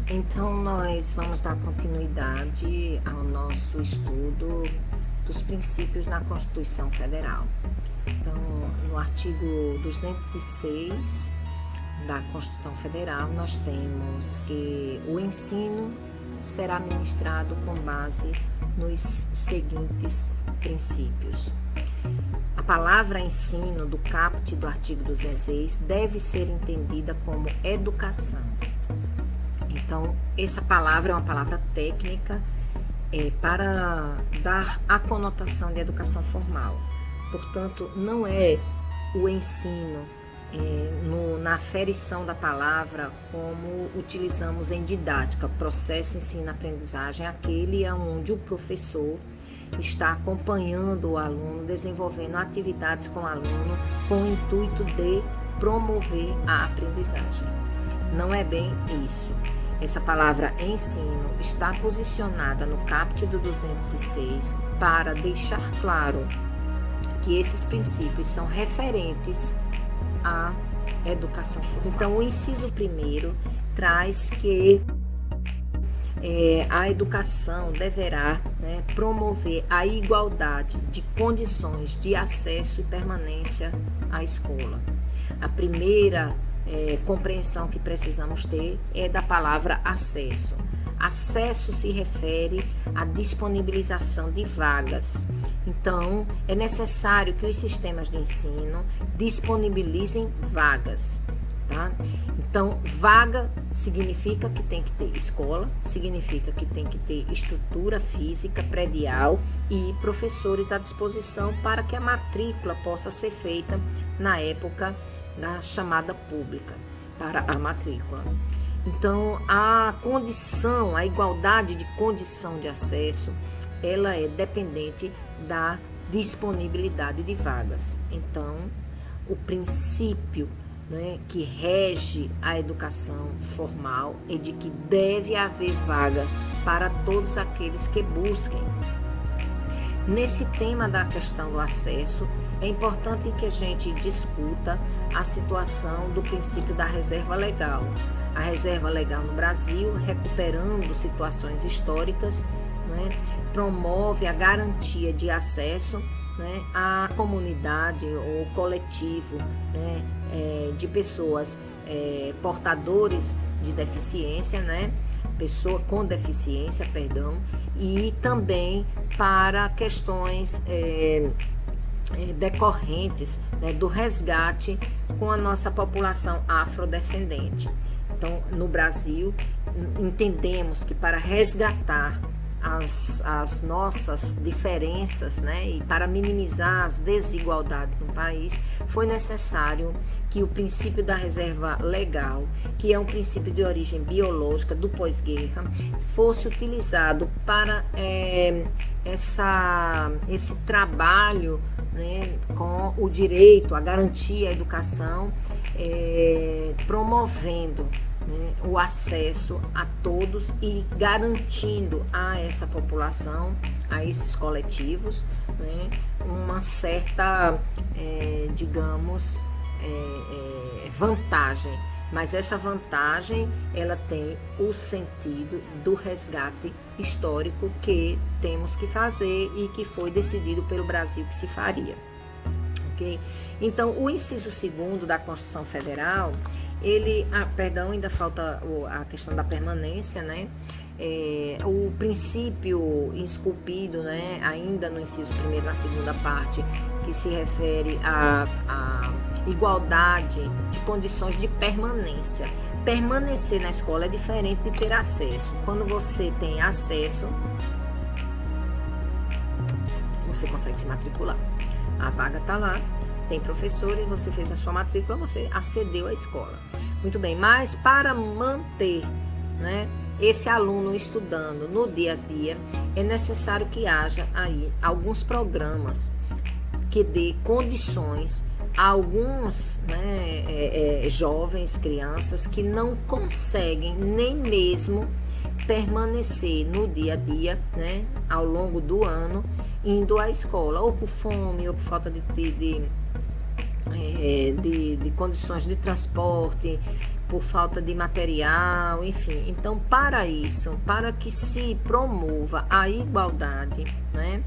Então, nós vamos dar continuidade ao nosso estudo dos princípios na Constituição Federal. Então, no artigo 206 da Constituição Federal, nós temos que o ensino será ministrado com base nos seguintes princípios. A palavra ensino do caput do artigo 206 deve ser entendida como educação. Então, essa palavra é uma palavra técnica para dar a conotação de educação formal. Portanto, não é o ensino na aferição da palavra como utilizamos em didática, processo ensino-aprendizagem, aquele onde o professor está acompanhando o aluno, desenvolvendo atividades com o aluno com o intuito de promover a aprendizagem. Não é bem isso. Essa palavra ensino está posicionada no caput do 206 para deixar claro que esses princípios são referentes à educação formal. Então, o inciso 1º traz que a educação deverá promover a igualdade de condições de acesso e permanência à escola. A primeira compreensão que precisamos ter é da palavra acesso. Acesso se refere à disponibilização de vagas. Então, é necessário que os sistemas de ensino disponibilizem vagas, tá? Então, vaga significa que tem que ter escola, significa que tem que ter estrutura física, predial e professores à disposição para que a matrícula possa ser feita na época da chamada pública para a matrícula. Então, a condição, a igualdade de condição de acesso, ela é dependente da disponibilidade de vagas. Então, o princípio que rege a educação formal é de que deve haver vaga para todos aqueles que busquem. Nesse tema da questão do acesso, é importante que a gente discuta a situação do princípio da reserva legal. A reserva legal no Brasil, recuperando situações históricas, promove a garantia de acesso à comunidade ou coletivo de pessoas portadores de deficiência, pessoa com deficiência, e também para questões decorrentes do resgate com a nossa população afrodescendente. Então, no Brasil, entendemos que para resgatar as nossas diferenças, e para minimizar as desigualdades no país, foi necessário que o princípio da reserva legal, que é um princípio de origem biológica do pós-guerra, fosse utilizado para esse trabalho com o direito, a garantia à educação, promovendo o acesso a todos e garantindo a essa população, a esses coletivos, uma certa, vantagem. Mas essa vantagem, ela tem o sentido do resgate histórico que temos que fazer e que foi decidido pelo Brasil que se faria. Ok? Então, o inciso 2º da Constituição Federal, ainda falta a questão da permanência, o princípio esculpido, ainda no inciso 1º, na segunda parte, que se refere à igualdade de condições de permanência. Permanecer na escola é diferente de ter acesso. Quando você tem acesso, você consegue se matricular. A vaga está lá, tem professor e você fez a sua matrícula, você acedeu à escola. Muito bem, mas para manter esse aluno estudando no dia a dia, é necessário que haja aí alguns programas que dê condições a alguns jovens, crianças que não conseguem nem mesmo permanecer no dia a dia, ao longo do ano, indo à escola, ou por fome, ou por falta de condições de transporte, por falta de material, enfim. Então, para isso, para que se promova a igualdade, né?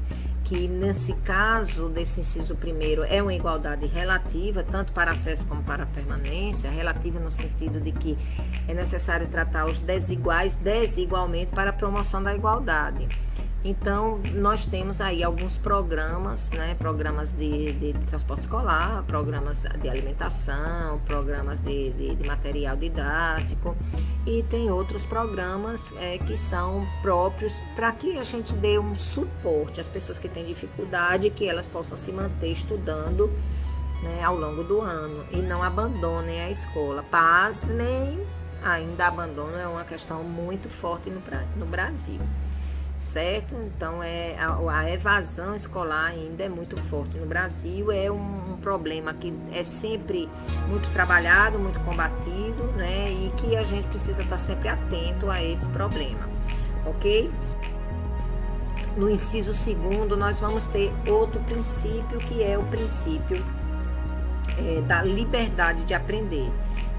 Que nesse caso desse inciso primeiro é uma igualdade relativa, tanto para acesso como para permanência, relativa no sentido de que é necessário tratar os desiguais desigualmente para a promoção da igualdade. Então, nós temos aí alguns programas, né? Programas de transporte escolar, programas de alimentação, programas de material didático, e tem outros programas que são próprios para que a gente dê um suporte às pessoas que têm dificuldade, que elas possam se manter estudando, né, ao longo do ano e não abandonem a escola. Pasmem, ainda abandono é uma questão muito forte no Brasil. Certo? Então, a evasão escolar ainda é muito forte no Brasil, é um problema que é sempre muito trabalhado, muito combatido, né? E que a gente precisa estar sempre atento a esse problema, ok? No inciso segundo, nós vamos ter outro princípio, que é o princípio da liberdade de aprender.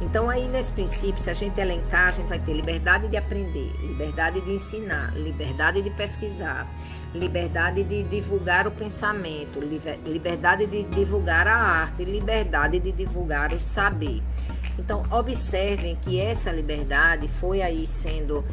Então, aí nesse princípio, se a gente elencar, a gente vai ter liberdade de aprender, liberdade de ensinar, liberdade de pesquisar, liberdade de divulgar o pensamento, liberdade de divulgar a arte, liberdade de divulgar o saber. Então, observem que essa liberdade foi aí sendo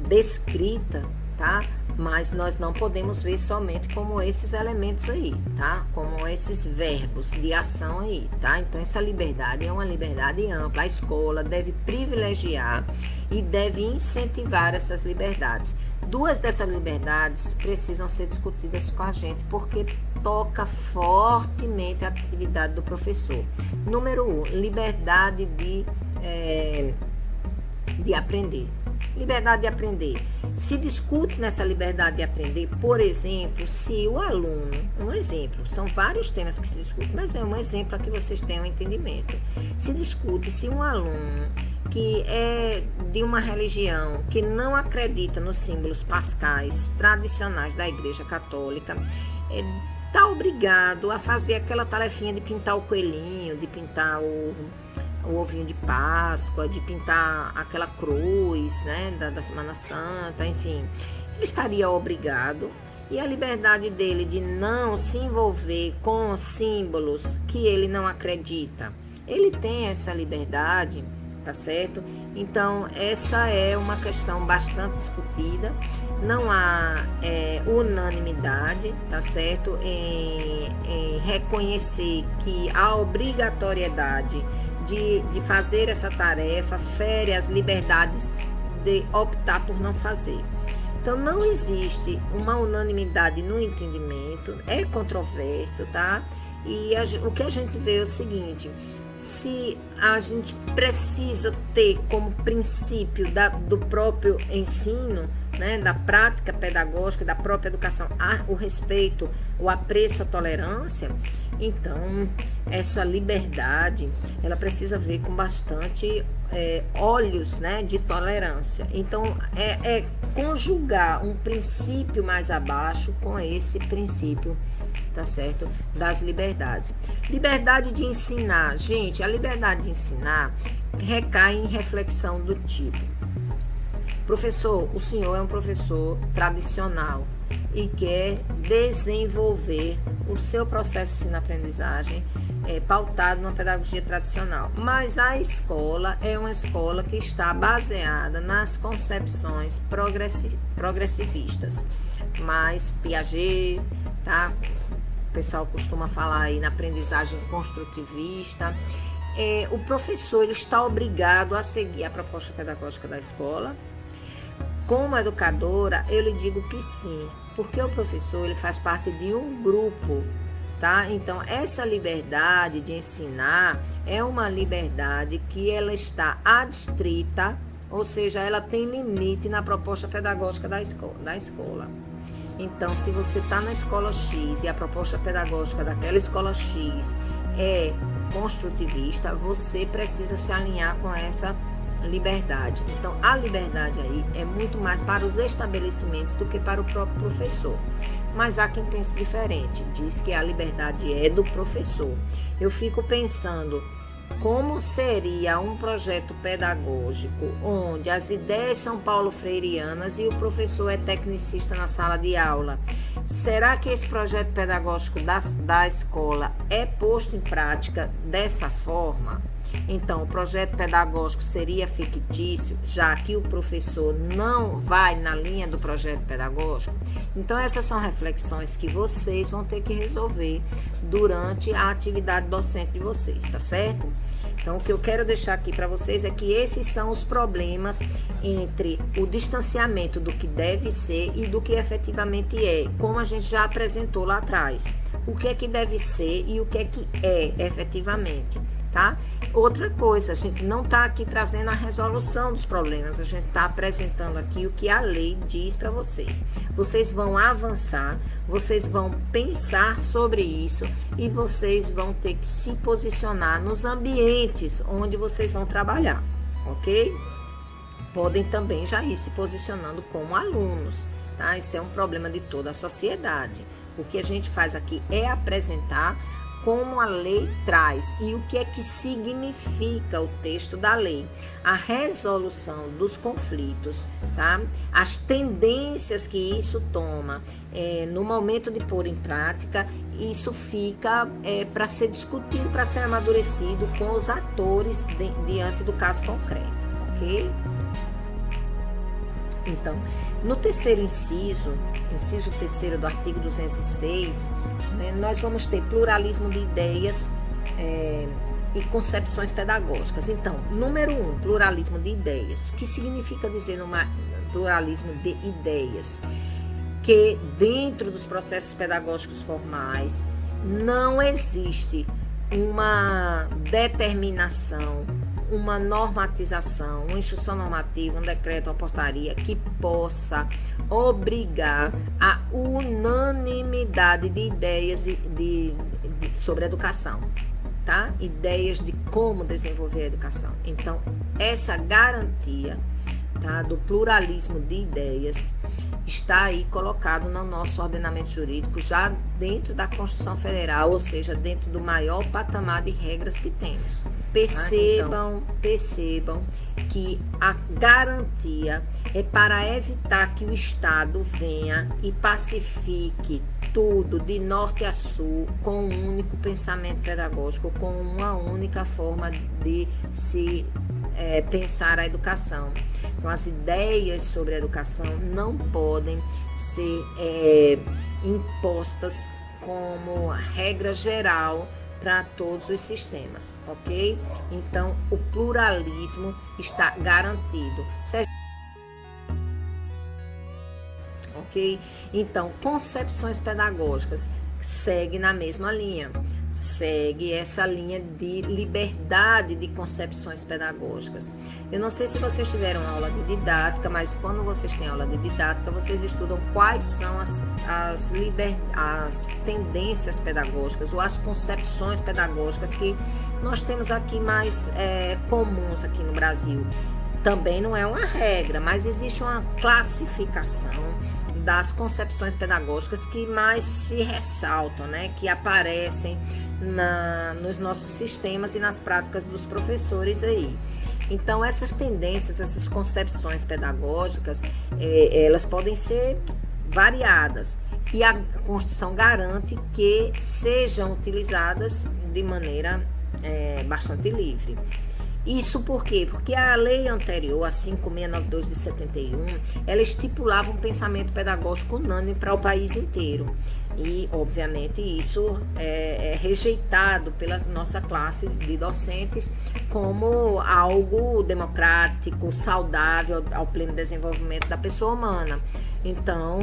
descrita, tá? Mas nós não podemos ver somente como esses elementos aí, tá? Como esses verbos de ação aí, tá? Então, essa liberdade é uma liberdade ampla. A escola deve privilegiar e deve incentivar essas liberdades. Duas dessas liberdades precisam ser discutidas com a gente, porque toca fortemente a atividade do professor. Número 1, liberdade de aprender. Liberdade de aprender. Se discute nessa liberdade de aprender, por exemplo, se o aluno, um exemplo, são vários temas que se discutem, mas é um exemplo para que vocês tenham entendimento. Se discute se um aluno que é de uma religião que não acredita nos símbolos pascais tradicionais da Igreja Católica, está obrigado a fazer aquela tarefinha de pintar o coelhinho, de pintar o ovinho de Páscoa, de pintar aquela cruz, né, da Semana Santa, enfim. Ele estaria obrigado, e a liberdade dele de não se envolver com símbolos que ele não acredita. Ele tem essa liberdade, tá certo? Então, essa é uma questão bastante discutida. Não há unanimidade, tá certo? Em reconhecer que a obrigatoriedade de fazer essa tarefa fere as liberdades de optar por não fazer. Então, não existe uma unanimidade no entendimento, é controverso, tá? E o que a gente vê é o seguinte: se a gente precisa ter como princípio do próprio ensino, né, da prática pedagógica, da própria educação, o respeito, o apreço, a tolerância, então essa liberdade, ela precisa ver com bastante olhos, né, de tolerância. Então, conjugar um princípio mais abaixo com esse princípio, tá certo? Das liberdades. Liberdade de ensinar. Gente, a liberdade de ensinar recai em reflexão do tipo: professor, o senhor é um professor tradicional e quer desenvolver o seu processo de ensino-aprendizagem pautado numa pedagogia tradicional. Mas a escola é uma escola que está baseada nas concepções progressivistas, mais Piaget, tá? O pessoal costuma falar aí na aprendizagem construtivista. O professor, ele está obrigado a seguir a proposta pedagógica da escola. Como educadora, eu lhe digo que sim, porque o professor, ele faz parte de um grupo, tá? Então, essa liberdade de ensinar é uma liberdade que ela está adstrita, ou seja, ela tem limite na proposta pedagógica da escola. Então, se você está na escola X e a proposta pedagógica daquela escola X é construtivista, você precisa se alinhar com essa liberdade. Então, a liberdade aí é muito mais para os estabelecimentos do que para o próprio professor. Mas há quem pense diferente, diz que a liberdade é do professor. Eu fico pensando, como seria um projeto pedagógico onde as ideias são paulo-freireanas e o professor é tecnicista na sala de aula? Será que esse projeto pedagógico da escola é posto em prática dessa forma? Então, o projeto pedagógico seria fictício, já que o professor não vai na linha do projeto pedagógico? Então, essas são reflexões que vocês vão ter que resolver durante a atividade docente de vocês, tá certo? Então, o que eu quero deixar aqui para vocês é que esses são os problemas entre o distanciamento do que deve ser e do que efetivamente é, como a gente já apresentou lá atrás. O que é que deve ser e o que é efetivamente, tá? Outra coisa, a gente não está aqui trazendo a resolução dos problemas, a gente está apresentando aqui o que a lei diz para vocês. Vocês vão avançar, vocês vão pensar sobre isso e vocês vão ter que se posicionar nos ambientes onde vocês vão trabalhar, ok? Podem também já ir se posicionando como alunos, tá? Isso é um problema de toda a sociedade. O que a gente faz aqui é apresentar como a lei traz e o que é que significa o texto da lei, a resolução dos conflitos, tá? As tendências que isso toma no momento de pôr em prática, isso fica para ser discutido, para ser amadurecido com os atores diante do caso concreto, ok? Então, no terceiro inciso terceiro do artigo 206, nós vamos ter pluralismo de ideias e concepções pedagógicas. Então, número 1, pluralismo de ideias. O que significa dizer pluralismo de ideias? Que dentro dos processos pedagógicos formais não existe uma determinação, uma normatização, uma instrução normativa, um decreto, uma portaria que possa obrigar a unanimidade de ideias sobre educação, tá? Ideias de como desenvolver a educação. Então, essa garantia, tá, do pluralismo de ideias está aí colocado no nosso ordenamento jurídico, já dentro da Constituição Federal, ou seja, dentro do maior patamar de regras que temos. Percebam que a garantia é para evitar que o Estado venha e pacifique tudo de norte a sul com um único pensamento pedagógico, com uma única forma de se pensar a educação. Então, as ideias sobre a educação não podem ser impostas como regra geral para todos os sistemas, ok? Então, o pluralismo está garantido. Ok? Então, concepções pedagógicas segue na mesma linha. Segue essa linha de liberdade de concepções pedagógicas. Eu não sei se vocês tiveram aula de didática, mas quando vocês têm aula de didática, vocês estudam quais são as tendências pedagógicas ou as concepções pedagógicas que nós temos aqui mais comuns aqui no Brasil. Também não é uma regra, mas existe uma classificação das concepções pedagógicas que mais se ressaltam, né? Que aparecem nos nossos sistemas e nas práticas dos professores aí. Então, essas tendências, essas concepções pedagógicas, elas podem ser variadas e a Constituição garante que sejam utilizadas de maneira bastante livre. Isso por quê? Porque a lei anterior, a 5692 de 71, ela estipulava um pensamento pedagógico unânime para o país inteiro. E, obviamente, isso é rejeitado pela nossa classe de docentes como algo democrático, saudável ao pleno desenvolvimento da pessoa humana. Então,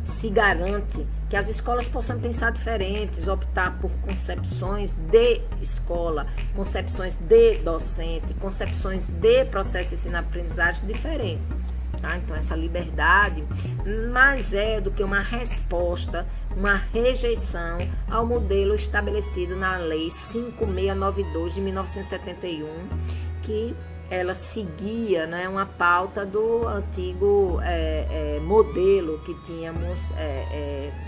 se garante que as escolas possam pensar diferentes, optar por concepções de escola, concepções de docente, concepções de processo de ensino-aprendizagem diferentes. Tá? Então, essa liberdade mais do que uma resposta, uma rejeição ao modelo estabelecido na Lei 5692 de 1971, que ela seguia, né, uma pauta do antigo modelo que tínhamos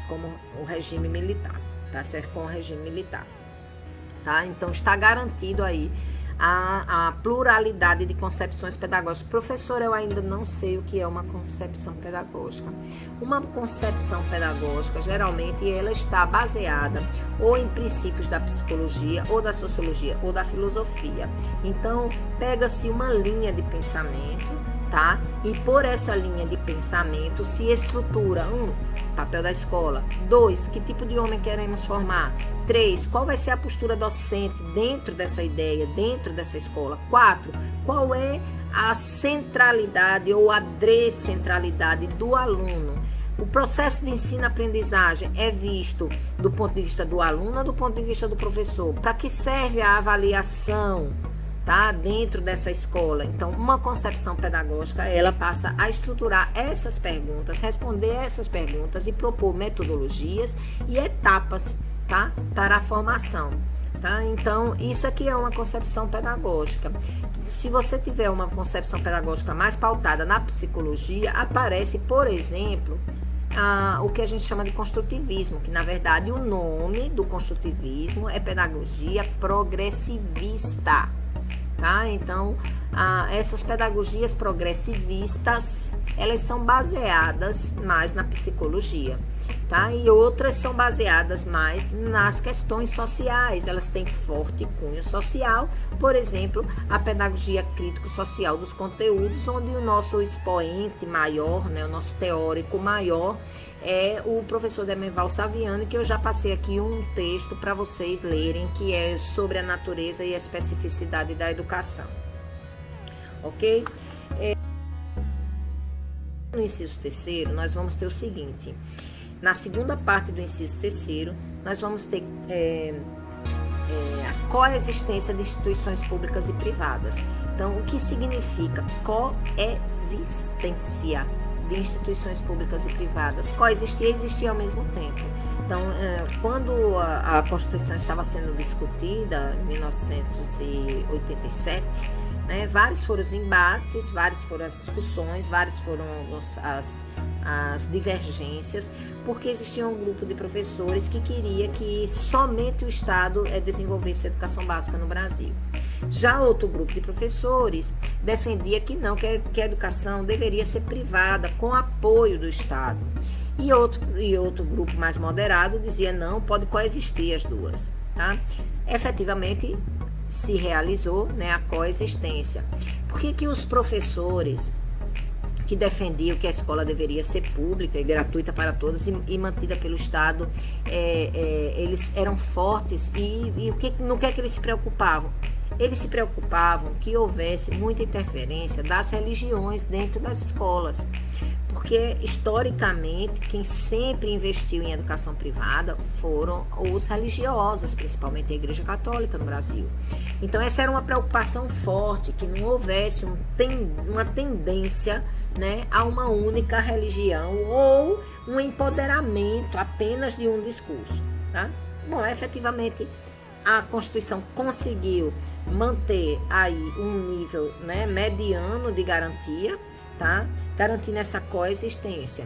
como o regime militar, tá certo? Com o regime militar, tá? Então está garantido aí a pluralidade de concepções pedagógicas. Professor, eu ainda não sei o que é uma concepção pedagógica. Uma concepção pedagógica, geralmente, ela está baseada ou em princípios da psicologia, ou da sociologia, ou da filosofia. Então, pega-se uma linha de pensamento, tá? E por essa linha de pensamento se estrutura: papel da escola. 2, que tipo de homem queremos formar? 3, qual vai ser a postura docente dentro dessa ideia, dentro dessa escola? 4, qual é a centralidade ou a descentralidade do aluno? O processo de ensino-aprendizagem é visto do ponto de vista do aluno ou do ponto de vista do professor? Para que serve a avaliação, tá, dentro dessa escola? Então, uma concepção pedagógica, ela passa a estruturar essas perguntas, responder essas perguntas e propor metodologias e etapas, tá, para a formação, tá? Então, isso aqui é uma concepção pedagógica. Se você tiver uma concepção pedagógica mais pautada na psicologia, aparece, por exemplo, o que a gente chama de construtivismo, que na verdade o nome do construtivismo é pedagogia progressivista. Tá? Então, essas pedagogias progressivistas, elas são baseadas mais na psicologia, tá? E outras são baseadas mais nas questões sociais, elas têm forte cunho social. Por exemplo, a pedagogia crítico-social dos conteúdos, onde o nosso expoente maior, né, o nosso teórico maior, é o professor Demerval Saviani, que eu já passei aqui um texto para vocês lerem, que é sobre a natureza e a especificidade da educação. Ok? No inciso terceiro, nós vamos ter o seguinte: na segunda parte do inciso terceiro, nós vamos ter a coexistência de instituições públicas e privadas. Então, o que significa coexistência de instituições públicas e privadas? Coexistir e existir ao mesmo tempo. Então, quando a Constituição estava sendo discutida, em 1987, né, vários foram os embates, várias foram as discussões, várias foram as divergências, porque existia um grupo de professores que queria que somente o Estado desenvolvesse a educação básica no Brasil. Já outro grupo de professores defendia que não, que a educação deveria ser privada, com apoio do Estado. E outro grupo mais moderado dizia não, pode coexistir as duas. Tá? Efetivamente, se realizou, né, a coexistência. Por que os professores que defendiam que a escola deveria ser pública e gratuita para todos e mantida pelo Estado, eles eram fortes e no que é que eles se preocupavam? Eles se preocupavam que houvesse muita interferência das religiões dentro das escolas, porque historicamente quem sempre investiu em educação privada foram os religiosos, principalmente a Igreja Católica no Brasil. Então essa era uma preocupação forte, que não houvesse uma tendência, né, a uma única religião ou um empoderamento apenas de um discurso, tá? Bom, efetivamente a Constituição conseguiu manter aí um nível, né, mediano de garantia, tá? Garantindo essa coexistência.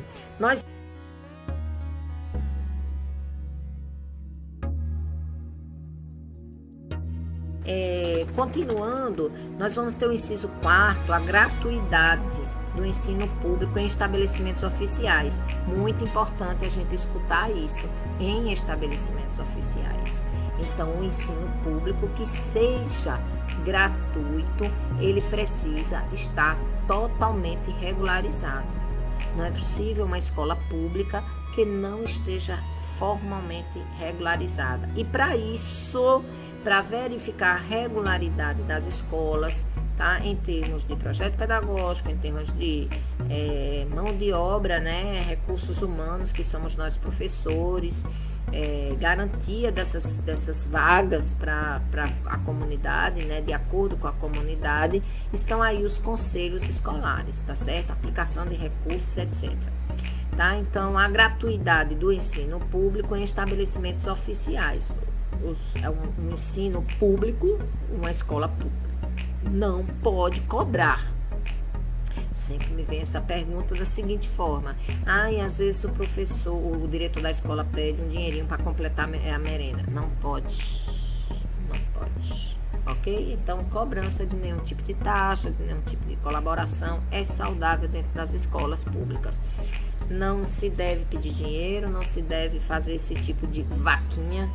Continuando, nós vamos ter o inciso 4º, a gratuidade do ensino público em estabelecimentos oficiais. Muito importante a gente escutar isso, em estabelecimentos oficiais. Então, o ensino público que seja gratuito, ele precisa estar totalmente regularizado. Não é possível uma escola pública que não esteja formalmente regularizada. E para isso, para verificar a regularidade das escolas, tá, em termos de projeto pedagógico, em termos de mão de obra, né, recursos humanos, que somos nós professores, garantia dessas vagas para a comunidade, né, de acordo com a comunidade, estão aí os conselhos escolares, tá certo? Aplicação de recursos, etc. Tá? Então, a gratuidade do ensino público em estabelecimentos oficiais. Um ensino público, uma escola pública, não pode cobrar. Sempre me vem essa pergunta da seguinte forma: e às vezes o diretor da escola pede um dinheirinho para completar a merenda. Não pode, não pode. ok? Então, cobrança de nenhum tipo de taxa, de nenhum tipo de colaboração é saudável dentro das escolas públicas. Não se deve pedir dinheiro, não se deve fazer esse tipo de vaquinha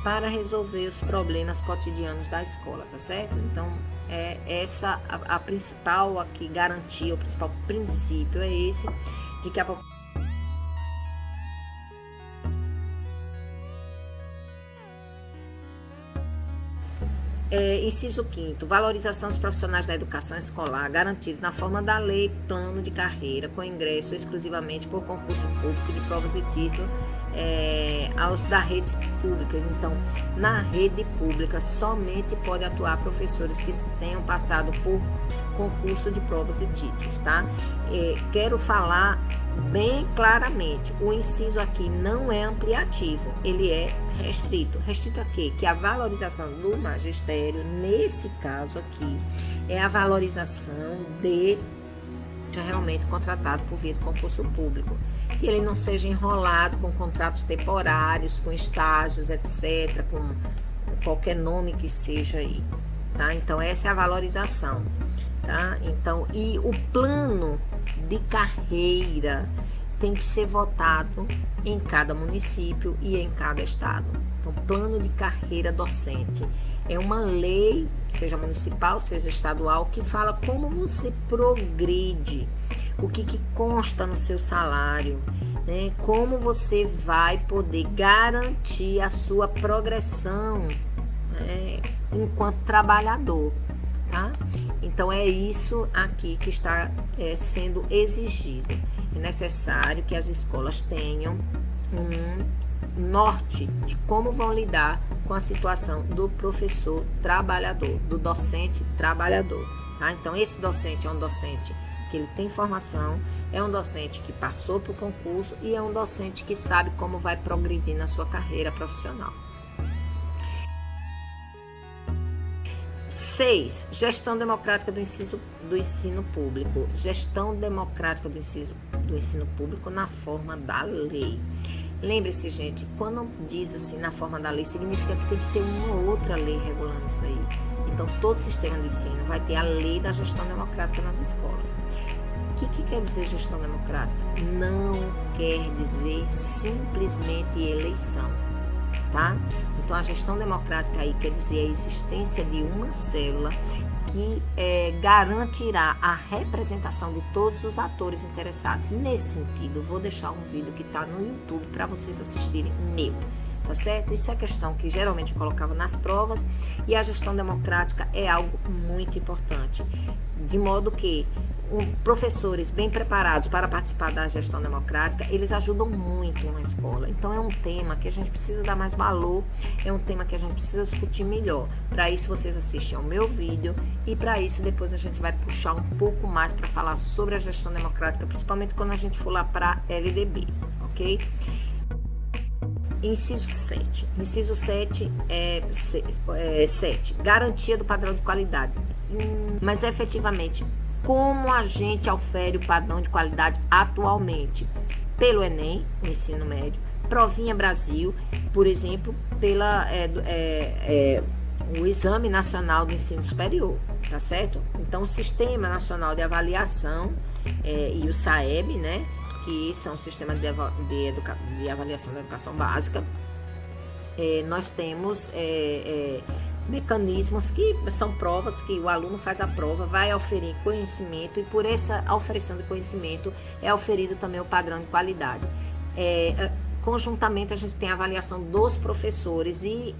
para resolver os problemas cotidianos da escola, tá certo? Então, é essa a principal aqui garantia, o principal princípio é esse, de que a população inciso 5º, valorização dos profissionais da educação escolar garantidos na forma da lei plano de carreira com ingresso exclusivamente por concurso público de provas e título aos da rede pública. Então, na rede pública somente pode atuar professores que tenham passado por concurso de provas e títulos, tá? Quero falar bem claramente, o inciso aqui não é ampliativo, ele é restrito. Restrito a quê? Que a valorização do magistério, nesse caso aqui, é a valorização de realmente contratado por via de concurso público. Que ele não seja enrolado com contratos temporários, com estágios, etc., com qualquer nome que seja aí, tá? Então, essa é a valorização, tá? Então, e o plano de carreira tem que ser votado em cada município e em cada estado. Então, plano de carreira docente é uma lei, seja municipal, seja estadual, que fala como você progride, o que consta no seu salário, né? Como você vai poder garantir a sua progressão, né, enquanto trabalhador, tá? Então, é isso aqui que está sendo exigido. É necessário que as escolas tenham um norte de como vão lidar com a situação do professor trabalhador, do docente trabalhador, tá? Então, esse docente é um docente que ele tem formação, é um docente que passou por concurso e é um docente que sabe como vai progredir na sua carreira profissional. 6. Gestão democrática do ensino público. Gestão democrática do ensino público na forma da lei. Lembre-se, gente, quando diz assim na forma da lei, significa que tem que ter uma outra lei regulando isso aí. Então, todo sistema de ensino vai ter a lei da gestão democrática nas escolas. O que quer dizer gestão democrática? Não quer dizer simplesmente eleição, tá? Então, a gestão democrática aí quer dizer a existência de uma célula que garantirá a representação de todos os atores interessados. Nesse sentido, vou deixar um vídeo que está no YouTube para vocês assistirem meu, tá certo? Isso é questão que geralmente eu colocava nas provas e a gestão democrática é algo muito importante, de modo que professores bem preparados para participar da gestão democrática, eles ajudam muito uma escola. Então, é um tema que a gente precisa dar mais valor, é um tema que a gente precisa discutir melhor. Para isso, vocês assistem ao meu vídeo e para isso, depois a gente vai puxar um pouco mais para falar sobre a gestão democrática, principalmente quando a gente for lá para LDB, ok? Inciso 7. Inciso 7 é 7. Garantia do padrão de qualidade. Mas, efetivamente, como a gente ofere o padrão de qualidade atualmente? Pelo Enem, no ensino médio, Provinha Brasil, por exemplo, pela o Exame Nacional do Ensino Superior, tá certo? Então, o Sistema Nacional de Avaliação e o SAEB, né, que são o Sistema de Avaliação da Educação Básica, nós temos mecanismos que são provas que o aluno faz a prova, vai oferir conhecimento e por essa oferição de conhecimento é oferido também o padrão de qualidade. Conjuntamente a gente tem a avaliação dos professores e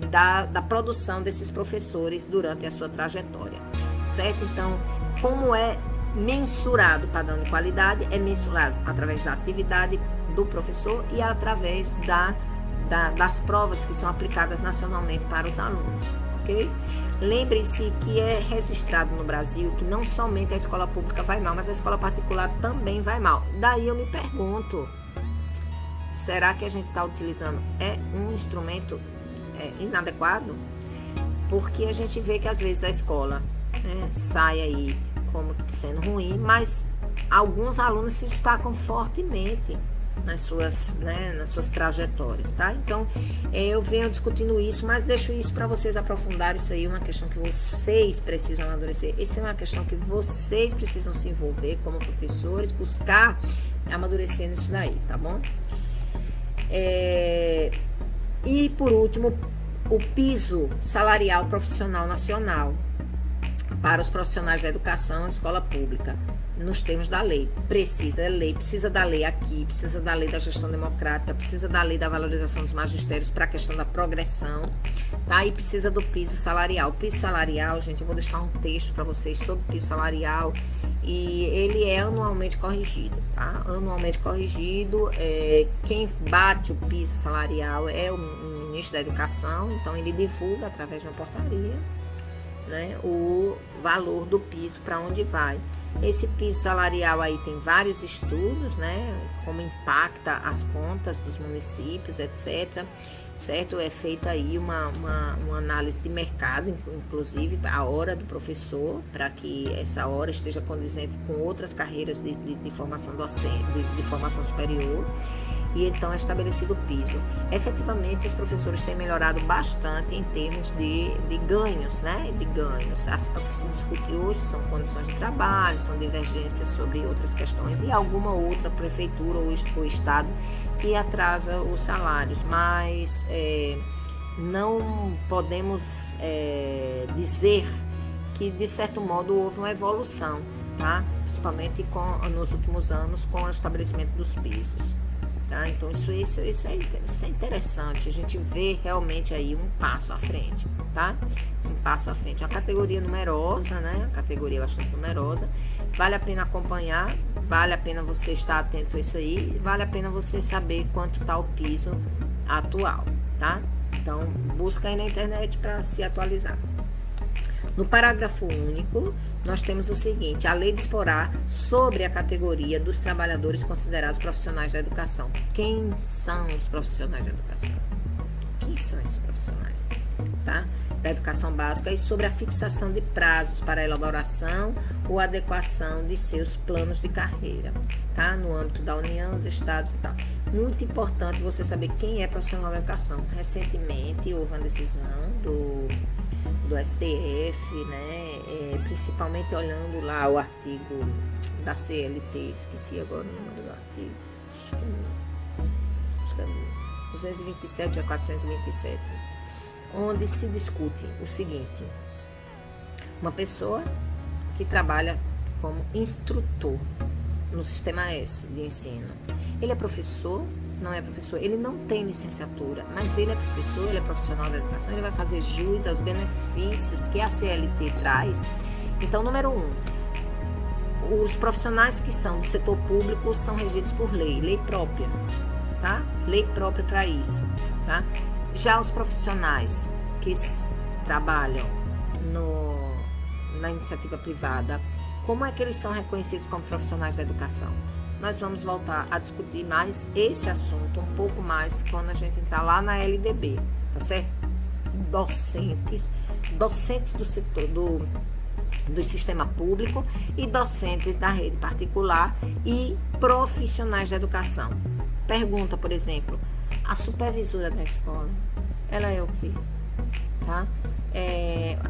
da produção desses professores durante a sua trajetória, certo? Então, como é mensurado o padrão de qualidade? É mensurado através da atividade do professor e através das provas que são aplicadas nacionalmente para os alunos, ok? Lembre-se que é registrado no Brasil que não somente a escola pública vai mal, mas a escola particular também vai mal. Daí eu me pergunto, será que a gente está utilizando um instrumento inadequado? Porque a gente vê que às vezes a escola sai aí como sendo ruim, mas alguns alunos se destacam fortemente, nas suas trajetórias, tá? Então, eu venho discutindo isso, mas deixo isso para vocês aprofundarem. Isso aí é uma questão que vocês precisam amadurecer. Essa é uma questão que vocês precisam se envolver como professores, buscar amadurecer nisso daí, tá bom? E, por último, o piso salarial profissional nacional para os profissionais da educação, escola pública, nos termos da lei. Precisa da lei aqui, precisa da lei da gestão democrática, precisa da lei da valorização dos magistérios para a questão da progressão, tá? E precisa do piso salarial. O piso salarial, gente, eu vou deixar um texto para vocês sobre o piso salarial, e ele é anualmente corrigido, tá? Anualmente corrigido. Quem bate o piso salarial é o ministro da Educação, então ele divulga através de uma portaria, né, o valor do piso, para onde vai. Esse piso salarial aí tem vários estudos, né, como impacta as contas dos municípios, etc. Certo? É feita aí uma análise de mercado, inclusive a hora do professor, para que essa hora esteja condizente com outras carreiras de formação docente, de formação superior. E então é estabelecido o piso. Efetivamente, os professores têm melhorado bastante em termos de ganhos, né? De ganhos. O que se discute hoje são condições de trabalho, são divergências sobre outras questões e alguma outra prefeitura ou estado que atrasa os salários. Mas não podemos dizer que, de certo modo, houve uma evolução, tá? Principalmente nos últimos anos, com o estabelecimento dos pisos. Tá? Então isso é interessante, a gente vê realmente aí um passo à frente, tá? Um passo à frente, uma categoria numerosa, né? Uma categoria bastante numerosa, vale a pena acompanhar, vale a pena você estar atento a isso aí, vale a pena você saber quanto está o piso atual, tá? Então busca aí na internet para se atualizar. No parágrafo único, nós temos o seguinte: a lei disporá sobre a categoria dos trabalhadores considerados profissionais da educação. Quem são os profissionais da educação? Quem são esses profissionais? Tá? Da educação básica, e sobre a fixação de prazos para a elaboração ou adequação de seus planos de carreira, tá? No âmbito da União, dos estados e tal. Muito importante você saber quem é profissional da educação. Recentemente houve uma decisão do STF, né, principalmente olhando lá o artigo da CLT, esqueci agora o número do artigo, acho que é 227 ou 427, onde se discute o seguinte: uma pessoa que trabalha como instrutor no sistema S de ensino, ele é professor? Não é professor, ele não tem licenciatura, mas ele é professor, ele é profissional da educação, ele vai fazer jus aos benefícios que a CLT traz. Então, número 1, os profissionais que são do setor público são regidos por lei própria, tá? Lei própria para isso, tá? Já os profissionais que trabalham na iniciativa privada, como é que eles são reconhecidos como profissionais da educação? Nós vamos voltar a discutir mais esse assunto um pouco mais quando a gente entrar lá na LDB, tá certo? Docentes do setor do sistema público e docentes da rede particular e profissionais da educação. Pergunta, por exemplo, a supervisora da escola, ela é o quê? Tá?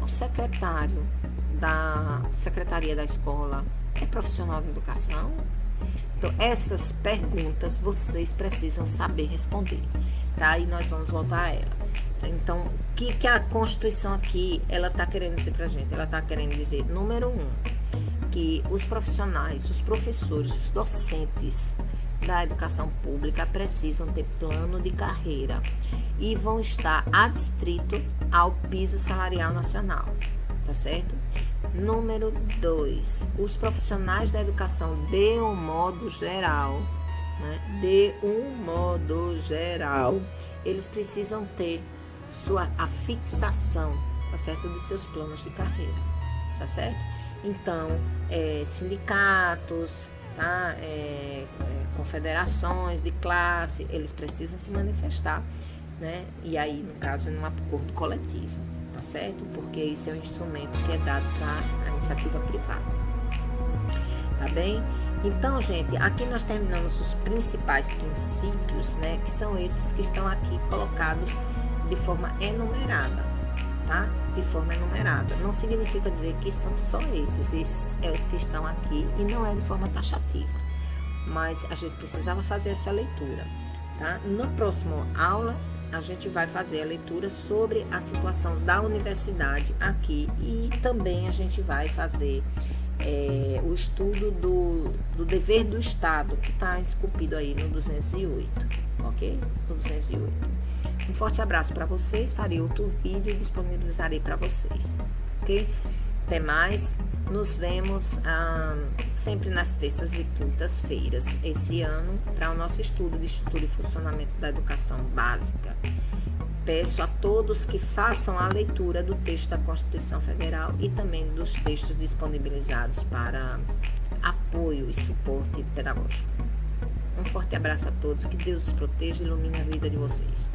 O secretário da secretaria da escola é profissional da educação? Então, essas perguntas vocês precisam saber responder, tá? E nós vamos voltar a ela. Então, o que a Constituição aqui, ela está querendo dizer pra gente? Ela está querendo dizer, número 1, que os profissionais, os professores, os docentes da educação pública precisam ter plano de carreira e vão estar adstritos ao piso salarial nacional, tá certo? Número 2, os profissionais da educação, de um modo geral, eles precisam ter a fixação, tá certo, de seus planos de carreira, tá certo? Então, sindicatos, tá? Confederações de classe, eles precisam se manifestar, né? E aí, no caso, num acordo coletivo, tá certo? Porque isso é um instrumento que é dado para a iniciativa privada, tá bem? Então, gente, aqui nós terminamos os principais princípios, né, que são esses que estão aqui colocados de forma enumerada, tá? De forma enumerada. Não significa dizer que são só esses é o que estão aqui e não é de forma taxativa, mas a gente precisava fazer essa leitura, tá? Na próxima aula, a gente vai fazer a leitura sobre a situação da universidade aqui e também a gente vai fazer o estudo do dever do Estado, que está esculpido aí no 208, ok? No 208. Um forte abraço para vocês, farei outro vídeo e disponibilizarei para vocês, ok? Até mais, nos vemos sempre nas terças e quintas-feiras esse ano para o nosso estudo de estrutura e funcionamento da educação básica. Peço a todos que façam a leitura do texto da Constituição Federal e também dos textos disponibilizados para apoio e suporte pedagógico. Um forte abraço a todos, que Deus os proteja e ilumine a vida de vocês.